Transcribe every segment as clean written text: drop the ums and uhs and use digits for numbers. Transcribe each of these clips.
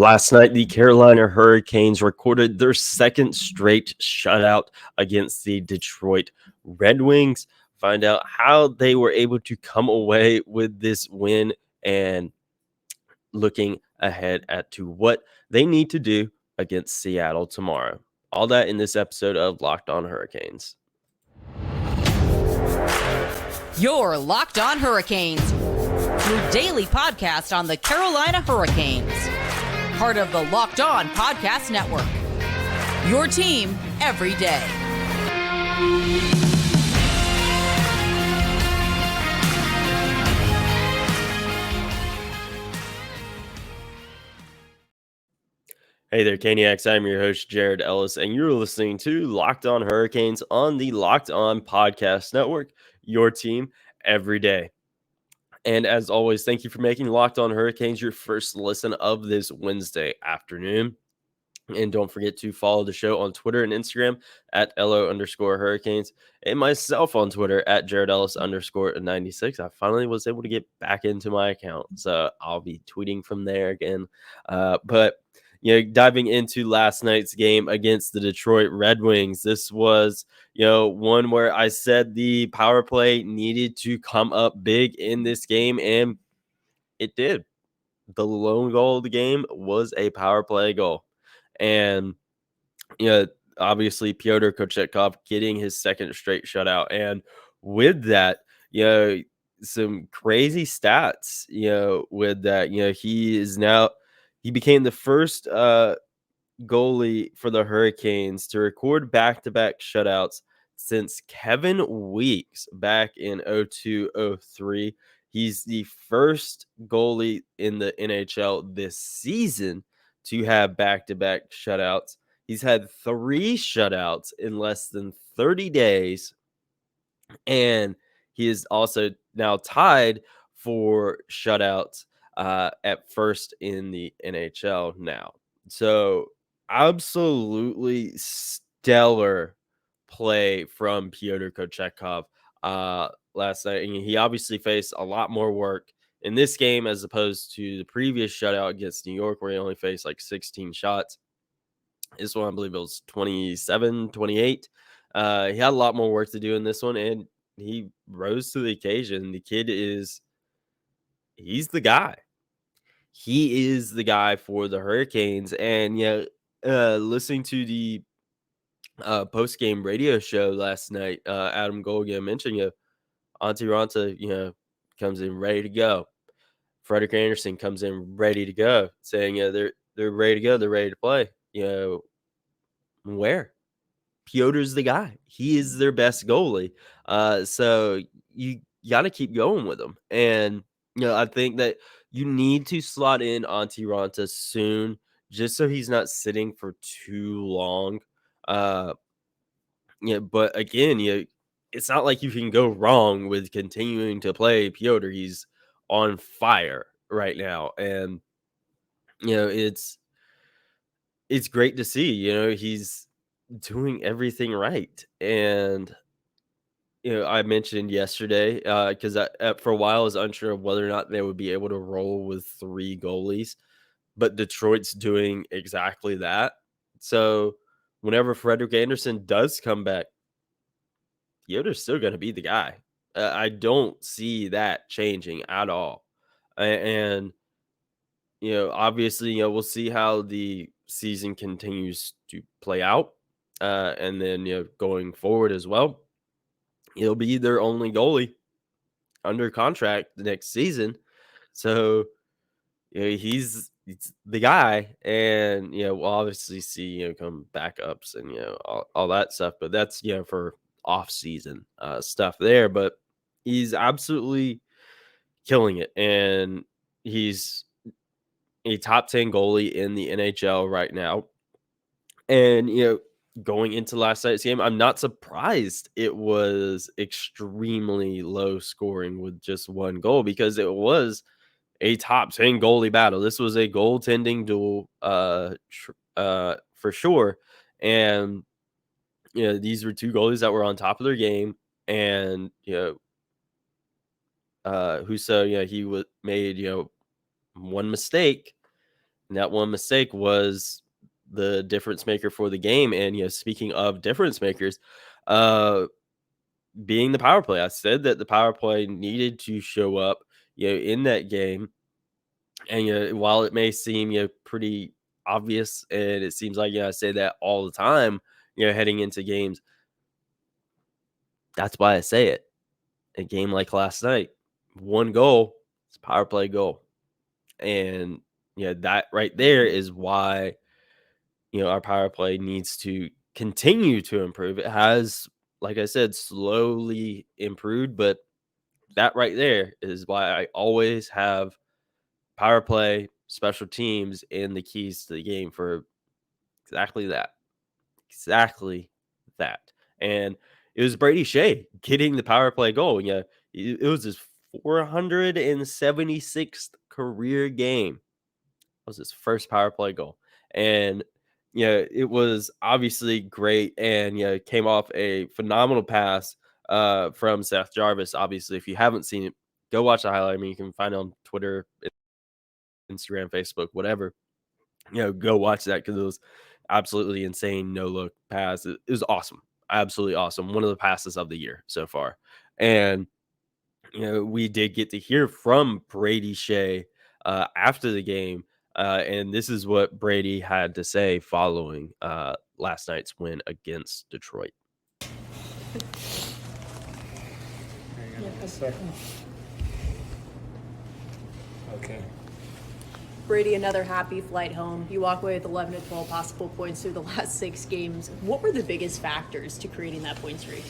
Last night, the Carolina Hurricanes recorded their second straight shutout against the Detroit Red Wings. Find out how they were able to come away with this win and looking ahead at to what they need to do against Seattle tomorrow. All that in this episode of Locked On Hurricanes. You're Locked On Hurricanes, your daily podcast on the Carolina Hurricanes. Part of the Locked On Podcast Network. Your team every day. Hey there, Caniacs. I'm your host, Jared Ellis, and you're listening to Locked On Hurricanes on the Locked On Podcast Network, your team every day. And as always, thank you for making Locked On Hurricanes your first listen of this Wednesday afternoon. And don't forget to follow the show on Twitter and Instagram at LO_Hurricanes and myself on Twitter at JaredEllis_96. I finally was able to get back into my account, so I'll be tweeting from there again. But diving into last night's game against the Detroit Red Wings, this was, one where I said the power play needed to come up big in this game, and it did. The lone goal of the game was a power play goal. And, obviously Pyotr Kotchetkov getting his second straight shutout. And with that, some crazy stats, with that, he became the first goalie for the Hurricanes to record back-to-back shutouts since Kevin Weeks back in 02-03. He's the first goalie in the NHL this season to have back-to-back shutouts. He's had 3 shutouts in less than 30 days, and he is also now tied for shutouts at first in the NHL now. So absolutely stellar play from Pyotr Kotchetkov last night. And he obviously faced a lot more work in this game as opposed to the previous shutout against New York, where he only faced like 16 shots. This one, I believe it was 27, 28. He had a lot more work to do in this one, and he rose to the occasion. The kid he's the guy. He is the guy for the Hurricanes. And listening to the post-game radio show last night, Adam Golgan mentioned, Antti Ranta, comes in ready to go. Frederik Andersen comes in ready to go, saying, they're ready to go. They're ready to play. Where? Piotr's the guy. He is their best goalie. So you got to keep going with him. And, I think that you need to slot in Antti Ranta soon, just so he's not sitting for too long. But again, it's not like you can go wrong with continuing to play Pyotr. He's on fire right now. And, it's great to see, he's doing everything right. And, I mentioned yesterday, because for a while I was unsure of whether or not they would be able to roll with 3 goalies, but Detroit's doing exactly that. So whenever Frederik Andersen does come back, Yoda's still going to be the guy. I don't see that changing at all. And, obviously, we'll see how the season continues to play out. And then, going forward as well, he'll be their only goalie under contract the next season. So, he's the guy. And, we'll obviously see, come backups and, all that stuff. But that's, for off-season stuff there. But he's absolutely killing it. And he's a top 10 goalie in the NHL right now. And, going into last night's game, I'm not surprised it was extremely low scoring with just 1 goal, because it was a top 10 goalie battle. This was a goaltending duel for sure. And, these were 2 goalies that were on top of their game. And, Husso, he made, 1 mistake, And that one mistake was the difference maker for the game. And, speaking of difference makers, being the power play, I said that the power play needed to show up, in that game. And, while it may seem, pretty obvious, and it seems like, I say that all the time, heading into games, that's why I say it. A game like last night, one goal, it's a power play goal. And, that right there is why, our power play needs to continue to improve. It has, like I said, slowly improved, but that right there is why I always have power play, special teams in the keys to the game for exactly that. Exactly that. And it was Brady Skeji getting the power play goal. It was his 476th career game. It was his first power play goal. And it was obviously great, and it came off a phenomenal pass from Seth Jarvis. Obviously, if you haven't seen it, go watch the highlight. I mean, you can find it on Twitter, Instagram, Facebook, whatever. Go watch that because it was absolutely insane. No look pass. It was awesome. Absolutely awesome. One of the passes of the year so far. And, we did get to hear from Brady Skeji after the game. And this is what Brady had to say following last night's win against Detroit. Okay. Brady, another happy flight home. You walk away with 11 to 12 possible points through the last 6 games. What were the biggest factors to creating that point streak?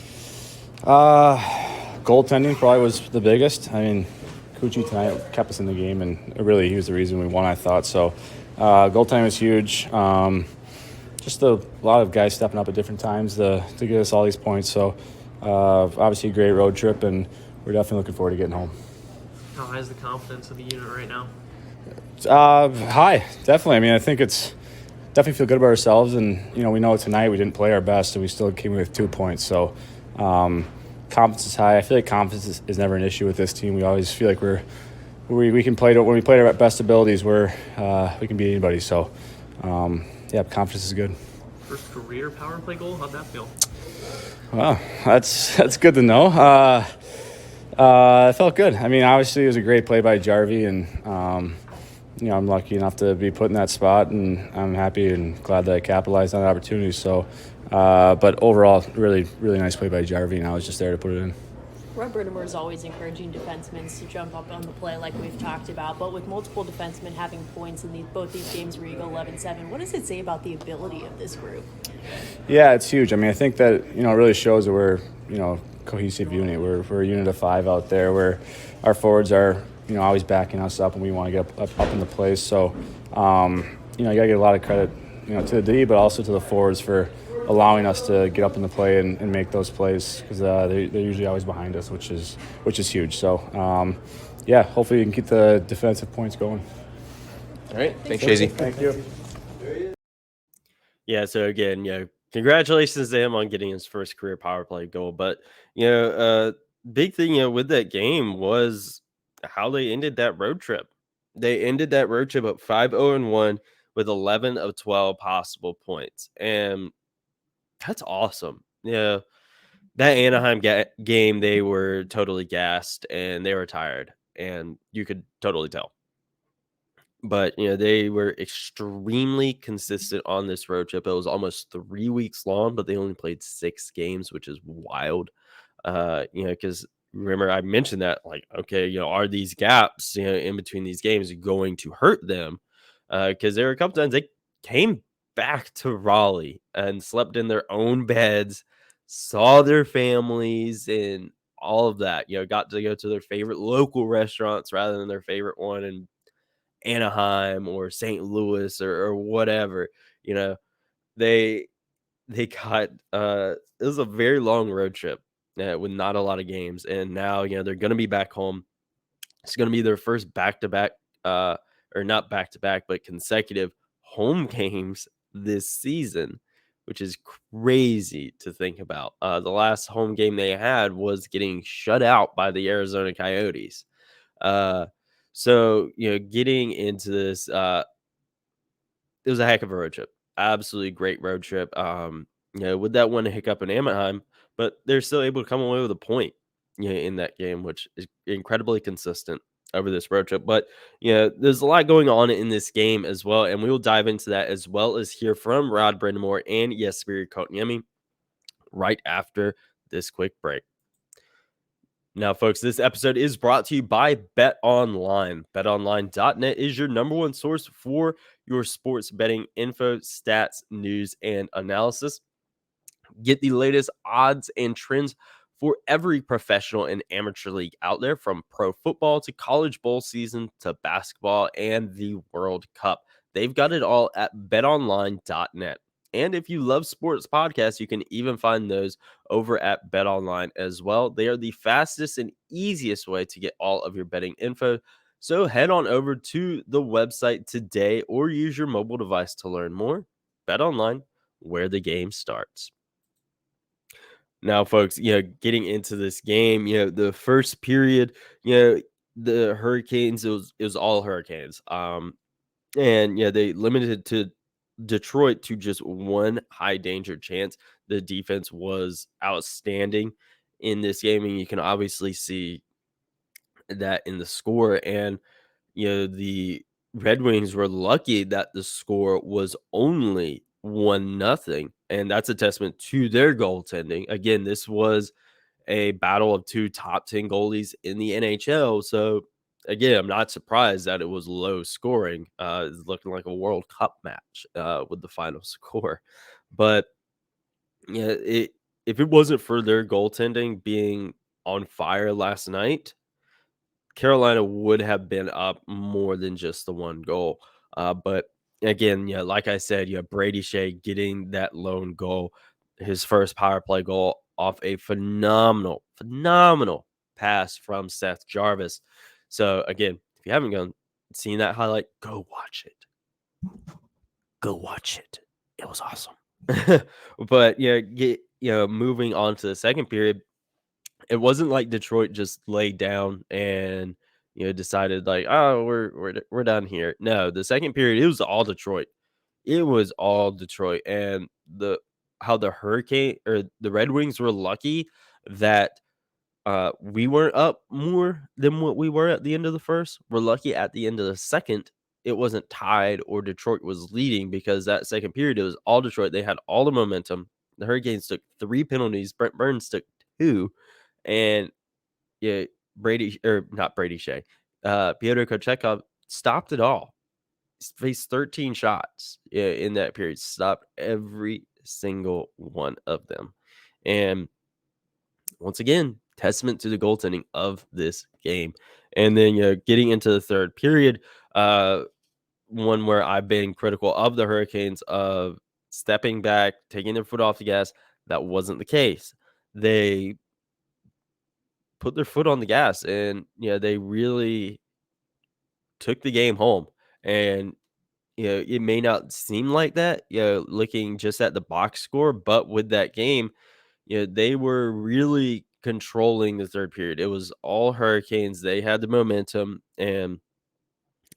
Goaltending probably was the biggest. I mean, Kuchi tonight kept us in the game, and really he was the reason we won, I thought. So goaltending was huge. Just a lot of guys stepping up at different times to get us all these points. So obviously a great road trip, and we're definitely looking forward to getting home. How high is the confidence of the unit right now? High, definitely. I mean, I think it's definitely feel good about ourselves, and we know tonight we didn't play our best, and we still came with 2 points. So confidence is high. I feel like confidence is never an issue with this team. We always feel like we can play when we play our best abilities. We can beat anybody. So confidence is good. First career power play goal. How'd that feel? Wow, that's good to know. It felt good. I mean, obviously it was a great play by Jarvie, and I'm lucky enough to be put in that spot, and I'm happy and glad that I capitalized on that opportunity. So, but overall, really, really nice play by Jarvie, and I was just there to put it in. Rod Brind'Amour is always encouraging defensemen to jump up on the play like we've talked about, but with multiple defensemen having points in both these games where you go 11-7, what does it say about the ability of this group? Yeah, it's huge. I mean, I think that, it really shows that we're, cohesive unit. We're a unit of 5 out there where our forwards are, always backing us up when we want to get up in the place. So, you got to get a lot of credit, to the D, but also to the forwards for allowing us to get up in the play and make those plays, because they're usually always behind us, which is huge. So, hopefully you can keep the defensive points going. All right. Thanks, Shazy. Thank you. Yeah, so again, congratulations to him on getting his first career power play goal. But, big thing, with that game was how they ended that road trip. They ended that road trip at 5-0-1 with 11 of 12 possible points. And that's awesome. Yeah. That Anaheim game, they were totally gassed and they were tired, and you could totally tell. But, they were extremely consistent on this road trip. It was almost 3 weeks long, but they only played 6 games, which is wild. Because remember I mentioned that, like, okay, are these gaps, in between these games going to hurt them? Because there were a couple times they came back to Raleigh and slept in their own beds, saw their families and all of that, got to go to their favorite local restaurants rather than their favorite one in Anaheim or St. Louis or whatever. They got it was a very long road trip with not a lot of games, and now they're going to be back home. It's going to be their first back-to-back or not back-to-back but consecutive home games this season, which is crazy to think about. The last home game they had was getting shut out by the Arizona Coyotes. So, getting into this it was a heck of a road trip. Absolutely great road trip. With that one hiccup in Anaheim, but they're still able to come away with a point, in that game, which is incredibly consistent over this road trip. But there's a lot going on in this game as well, and we will dive into that as well as hear from Rod Brind'Amour and Jesperi Kotkamiemi right after this quick break. Now, folks, this episode is brought to you by BetOnline. BetOnline.net is your number one source for your sports betting info, stats, news, and analysis. Get the latest odds and trends for every professional and amateur league out there, from pro football to college bowl season to basketball and the World Cup. They've got it all at betonline.net. And if you love sports podcasts, you can even find those over at BetOnline as well. They are the fastest and easiest way to get all of your betting info. So head on over to the website today or use your mobile device to learn more. BetOnline, where the game starts. Now, folks, getting into this game, the first period, the Hurricanes, it was all Hurricanes. And they limited to Detroit to just one high danger chance. The defense was outstanding in this game, and you can obviously see that in the score. And the Red Wings were lucky that the score was only 1-0, and that's a testament to their goaltending. Again, this was a battle of two top 10 goalies in the NHL. So again, I'm not surprised that it was low scoring. It's looking like a World Cup match with the final score. But if it wasn't for their goaltending being on fire last night, Carolina would have been up more than just the one goal. But again, like I said, Brady Skeji getting that lone goal, his first power play goal off a phenomenal pass from Seth Jarvis. So again, if you haven't seen that highlight, go watch it. Go watch it. It was awesome. But moving on to the second period, it wasn't like Detroit just laid down and decided like, oh, we're done here. No, the second period, it was all Detroit. It was all Detroit. And how the Hurricane or the Red Wings were lucky that we weren't up more than what we were at the end of the first. We're lucky at the end of the second it wasn't tied or Detroit was leading, because that second period, it was all Detroit. They had all the momentum. The Hurricanes took 3 penalties. Brent Burns took 2. And not Brady Skeji, Pyotr Kotchetkov stopped it all. Faced 13 shots in that period, stopped every single one of them. And once again, testament to the goaltending of this game. And then getting into the third period, one where I've been critical of the Hurricanes of stepping back, taking their foot off the gas. That wasn't the case. They put their foot on the gas, and they really took the game home. And it may not seem like that, looking just at the box score, but with that game, they were really controlling the third period. It was all Hurricanes. They had the momentum, and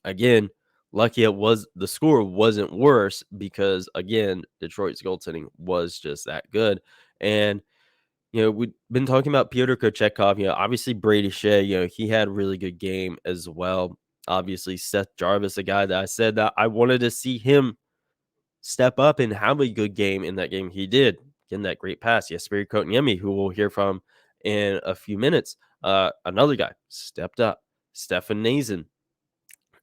again, lucky the score wasn't worse, because again, Detroit's goaltending was just that good. And we've been talking about Pyotr Kotchetkov. Obviously Brady Skeji, he had a really good game as well. Obviously Seth Jarvis, a guy that I said that I wanted to see him step up and have a good game in that game. He did, getting that great pass. Jesperi Kotkamiemi, who we'll hear from in a few minutes. Another guy stepped up. Stefan Nazen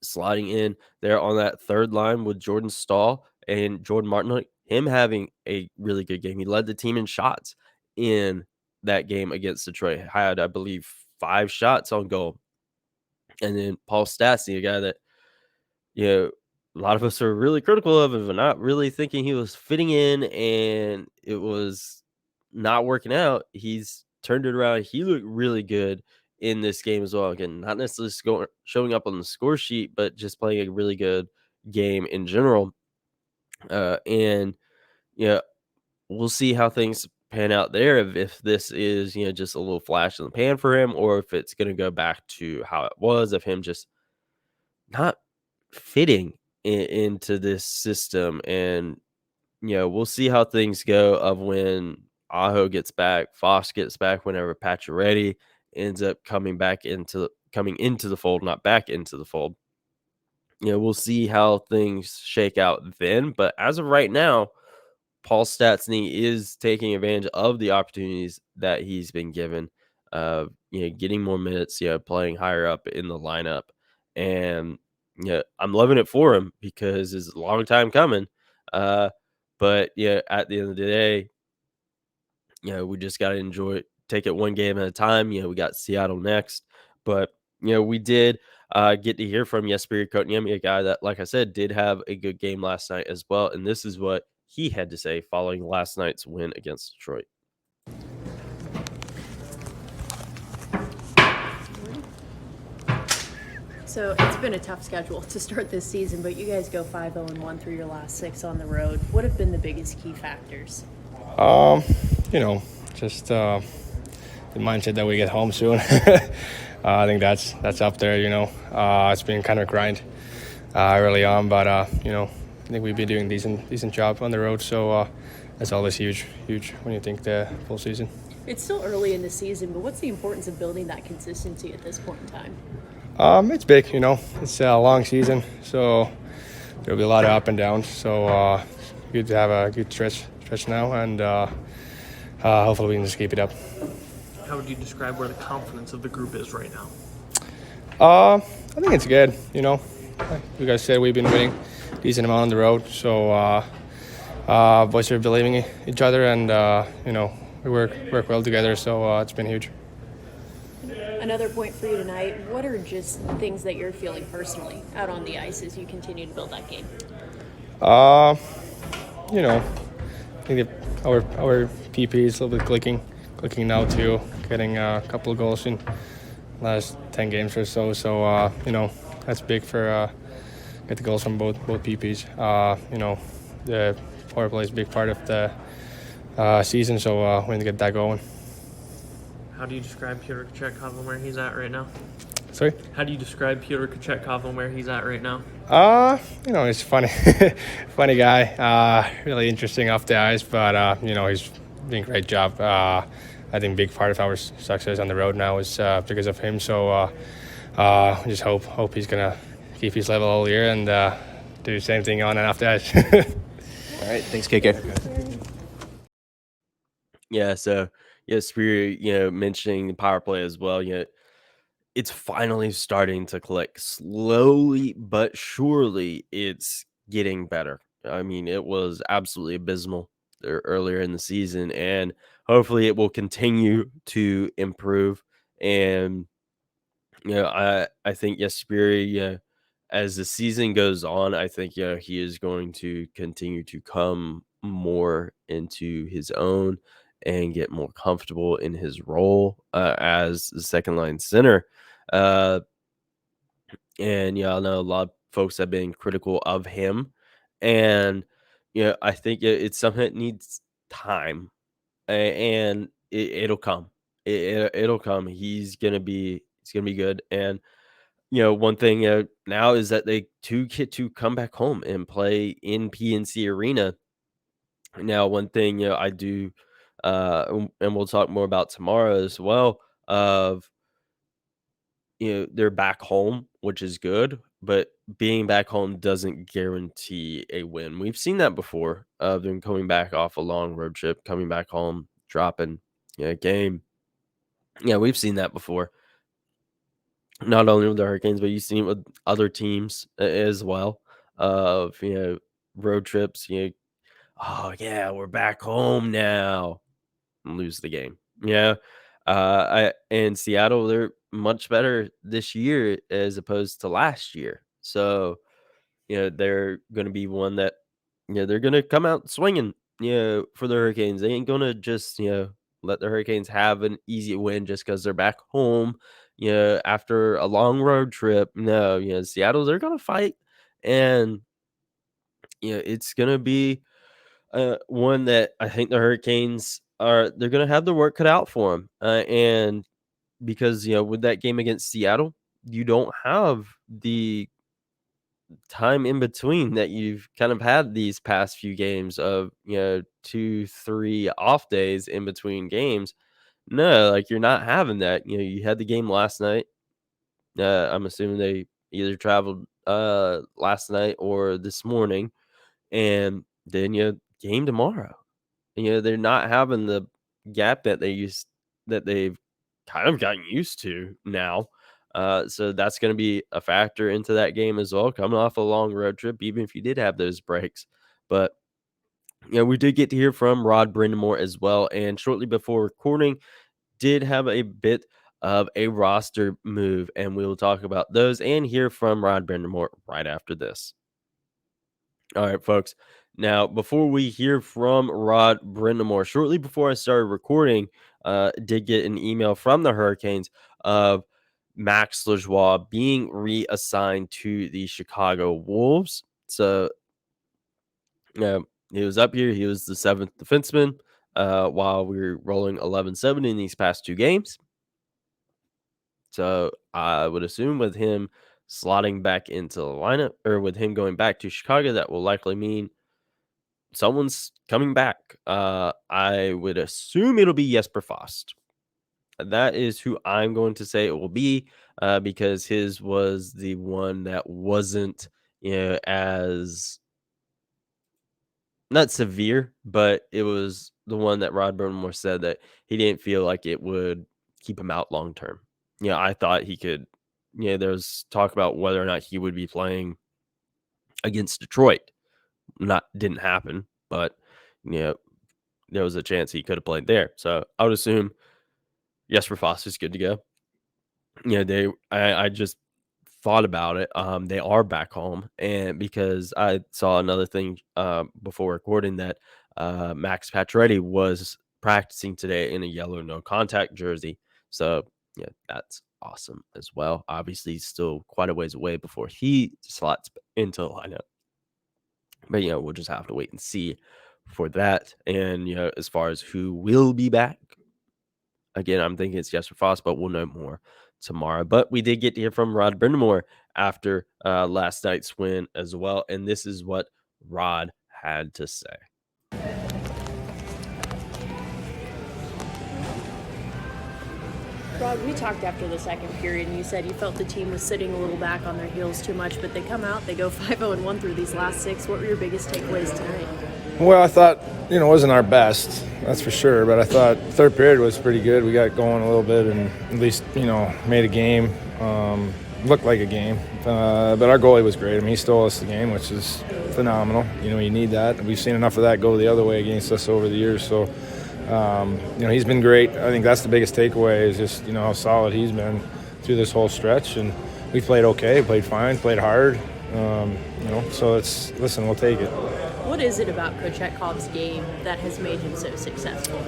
sliding in there on that third line with Jordan Stahl and Jordan Martin. Him having a really good game. He led the team in shots in that game against Detroit. Had, I believe, 5 shots on goal. And then Paul Stastny, a guy that a lot of us are really critical of, and not really thinking he was fitting in, and it was not working out. He's turned it around. He looked really good in this game as well. Again, not necessarily showing up on the score sheet, but just playing a really good game in general. And we'll see how things pan out there, if this is just a little flash in the pan for him, or if it's going to go back to how it was, of him just not fitting into this system. And we'll see how things go of when Aho gets back, Foss gets back, whenever Pacioretty ends up coming into the fold, not back into the fold. We'll see how things shake out then. But as of right now, Paul Stastny is taking advantage of the opportunities that he's been given, getting more minutes, playing higher up in the lineup. And I'm loving it for him because it's a long time coming. But at the end of the day, we just got to enjoy it, take it one game at a time. We got Seattle next, but we did get to hear from Jesperi Kotkamiemi, a guy that, like I said, did have a good game last night as well. And this is what he had to say following last night's win against Detroit. So it's been a tough schedule to start this season, but you guys go 5-0-1 through your last 6 on the road. What have been the biggest key factors? Just the mindset that we get home soon. I think that's up there. It's been kind of a grind early on, but I think we've been doing a decent job on the road. So that's always huge when you think the full season. It's still early in the season, but what's the importance of building that consistency at this point in time? It's big. It's a long season, so there'll be a lot of up and downs. So good to have a good stretch now, and hopefully we can just keep it up. How would you describe where the confidence of the group is right now? I think it's good. Like you guys said, we've been winning a decent amount on the road, so boys are believing in each other, and we work well together. So it's been huge. Another point for you tonight. What are just things that you're feeling personally out on the ice as you continue to build that game? I think that our PP is a little bit clicking now too, getting a couple of goals in last 10 games or so. So that's big for get the goals from both PPs. The power play is a big part of the season, so we need to get that going. How do you describe Pyotr Kotchetkov and where he's at right now? Sorry? How do you describe Pyotr Kotchetkov and where he's at right now? He's funny, funny guy. Really interesting off the ice, but he's doing a great job. I think big part of our success on the road now is because of him. So we just hope he's gonna keep his level all year and do the same thing on and off the ice. All right, thanks, KK. Yeah, so Spirit, mentioning the power play as well. It's finally starting to click. Slowly but surely, it's getting better. I mean, it was absolutely abysmal earlier in the season, and hopefully it will continue to improve. And I think Jesperi, as the season goes on, I think he is going to continue to come more into his own and get more comfortable in his role as the second line center. And I know a lot of folks have been critical of him, and I think it's something that needs time, and it'll come. It'll come. He's gonna be good. And one thing now is that they too get to come back home and play in PNC Arena. Now, one thing I do, and we'll talk more about tomorrow as well. Of they're back home, which is good, but being back home doesn't guarantee a win. We've seen that before. Them coming back off a long road trip, coming back home, dropping a game. Yeah, we've seen that before. Not only with the Hurricanes, but you've seen it with other teams as well. Of road trips. Oh yeah, we're back home now. And lose the game. Yeah. I and Seattle, they're much better this year as opposed to last year. So, they're going to be one that, they're going to come out swinging, for the Hurricanes. They ain't going to just, let the Hurricanes have an easy win just because they're back home, after a long road trip. No, Seattle, they're going to fight. And, it's going to be one that I think the Hurricanes they're going to have their work cut out for them. And because, with that game against Seattle, you don't have the time in between that you've kind of had these past few games of, 2, 3 off days in between games. No, like, you're not having that. You had the game last night. I'm assuming they either traveled, last night or this morning, and then game tomorrow. They're not having the gap that they've kind of gotten used to now. So that's going to be a factor into that game as well, coming off a long road trip, even if you did have those breaks. But we did get to hear from Rod Brind'Amour as well, and shortly before recording, did have a bit of a roster move, and we will talk about those and hear from Rod Brind'Amour right after this. All right, folks. Now, before we hear from Rod Brind'Amour, shortly before I started recording, did get an email from the Hurricanes of Max Lajoie being reassigned to the Chicago Wolves. So, he was up here. He was the 7th defenseman while we were rolling 11-7 in these past 2 games. So, I would assume with him slotting back into the lineup, or with him going back to Chicago, that will likely mean someone's coming back. I would assume it'll be Jesper Fast. That is who I'm going to say it will be, because his was the one that wasn't, as not severe, but it was the one that Rod Brind'Amour said that he didn't feel like it would keep him out long term. I thought he could. There was talk about whether or not he would be playing against Detroit. Didn't happen, but there was a chance he could have played there. So I would assume Jesper Fast is good to go. I just thought about it. They are back home, and because I saw another thing before recording that Max Pacioretty was practicing today in a yellow no contact jersey. So that's awesome as well. Obviously, he's still quite a ways away before he slots into the lineup. But we'll just have to wait and see for that. And as far as who will be back, again, I'm thinking it's Jesper Fast, but we'll know more tomorrow. But we did get to hear from Rod Brind'Amour after last night's win as well, and this is what Rod had to say. Rod, we talked after the second period, and you said you felt the team was sitting a little back on their heels too much, but they come out, they go 5-0-1 through these last 6. What were your biggest takeaways tonight? Well, I thought, it wasn't our best, that's for sure, but I thought third period was pretty good. We got going a little bit and at least, made a game, looked like a game. But our goalie was great. I mean, he stole us the game, which is phenomenal. You need that. We've seen enough of that go the other way against us over the years, so he's been great. I think that's the biggest takeaway is just, how solid he's been through this whole stretch. And we played okay, played fine, played hard. So listen, we'll take it. What is it about Kotchetkov's game that has made him so successful?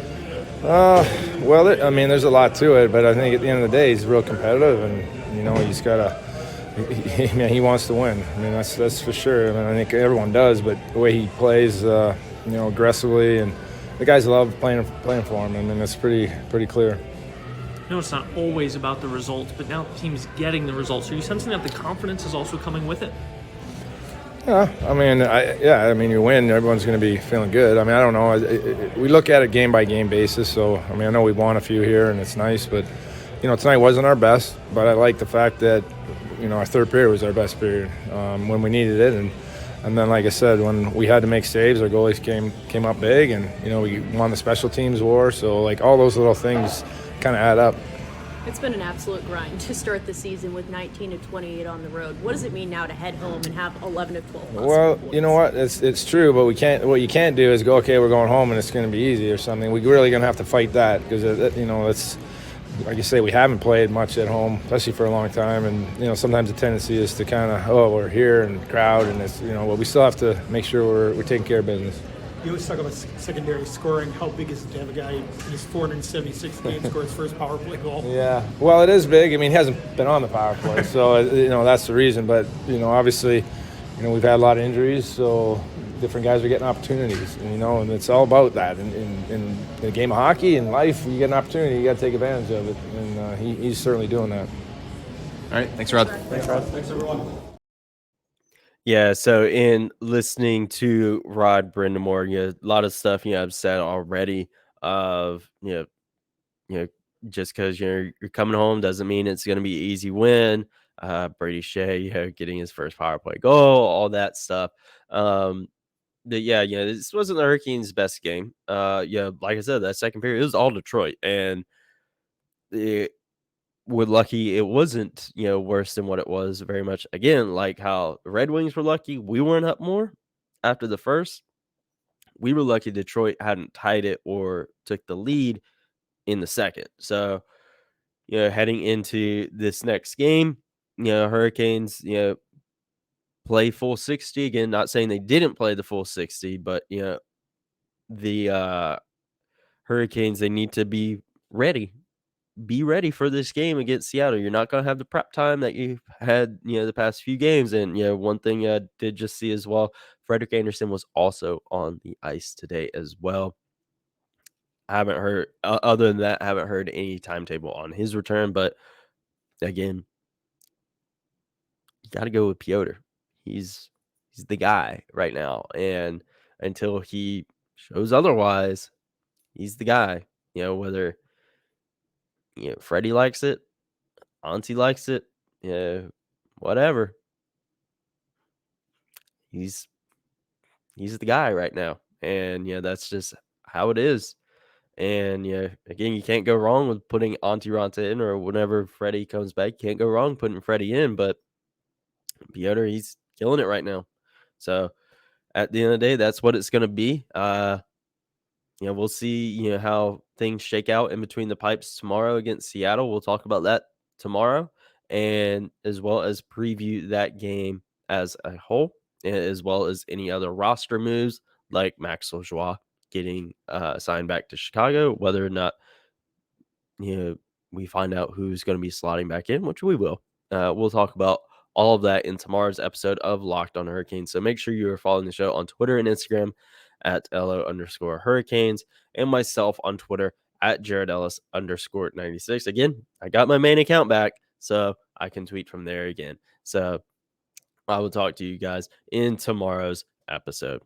There's a lot to it, but I think at the end of the day, he's real competitive, and, he's got he wants to win. I mean, that's for sure. I think everyone does, but the way he plays, aggressively, and the guys love playing for him. I mean, that's pretty clear. It's not always about the results, but now the team's getting the results. Are you sensing that the confidence is also coming with it? Yeah, you win, everyone's going to be feeling good. I don't know. We look at it game-by-game basis, so, I know we won a few here, and it's nice, but, tonight wasn't our best, but I like the fact that, our third period was our best period when we needed it, and then, like I said, when we had to make saves, our goalies came up big, and, we won the special teams war, so, all those little things kind of add up. It's been an absolute grind to start the season with 19 of 28 on the road. What does it mean now to head home and have 11 of 12? Well, you know what? It's true, but what you can't do is go, okay, we're going home and it's going to be easy or something. We're really going to have to fight that because, it's like you say, we haven't played much at home, especially for a long time. And, sometimes the tendency is to kind of, we're here and crowd and it's, but we still have to make sure we're taking care of business. You always talk about secondary scoring. How big is it to have a guy in his 476 games score his first power play goal? Yeah, well, it is big. I mean, he hasn't been on the power play, so, that's the reason. But, obviously, we've had a lot of injuries, so different guys are getting opportunities, and it's all about that. In the game of hockey and life, you get an opportunity, you got to take advantage of it, and he's certainly doing that. All right, thanks, Rod. Thanks, Rod. Thanks, everyone. Yeah, so in listening to Rod Brind'Amour, a lot of stuff I've said already of you know just because you're coming home doesn't mean it's going to be an easy win. Brady Skeji, getting his first power play goal, all that stuff. But yeah, this wasn't the Hurricanes' best game. Like I said, that second period it was all Detroit, and it, we're lucky it wasn't worse than what it was. Very much again, like how the Red Wings were lucky we weren't up more after the first. We were lucky Detroit hadn't tied it or took the lead in the second. So heading into this next game, Hurricanes, play full 60 again. Not saying they didn't play the full 60, but the Hurricanes they need to be ready. Be ready for this game against Seattle. You're not going to have the prep time that you've had, the past few games. And one thing I did just see as well, Frederik Andersen was also on the ice today as well. I haven't heard, other than that, I haven't heard any timetable on his return. But again, you got to go with Pyotr. He's the guy right now, and until he shows otherwise, he's the guy. Whether Freddie likes it, Auntie likes it, whatever. He's the guy right now, and that's just how it is. And again, you can't go wrong with putting Auntie Ranta in, or whenever Freddie comes back, you can't go wrong putting Freddie in. But Pyotr, he's killing it right now. So at the end of the day, that's what it's going to be. We'll see, how things shake out in between the pipes tomorrow against Seattle. We'll talk about that tomorrow, and as well as preview that game as a whole, as well as any other roster moves like Max Lajoie getting signed back to Chicago, whether or not, we find out who's going to be slotting back in, which we will. We'll talk about all of that in tomorrow's episode of Locked on Hurricanes. So make sure you are following the show on Twitter and Instagram at LO_Hurricanes and myself on Twitter at JaredEllis_96. Again, I got my main account back, so I can tweet from there again. So I will talk to you guys in tomorrow's episode.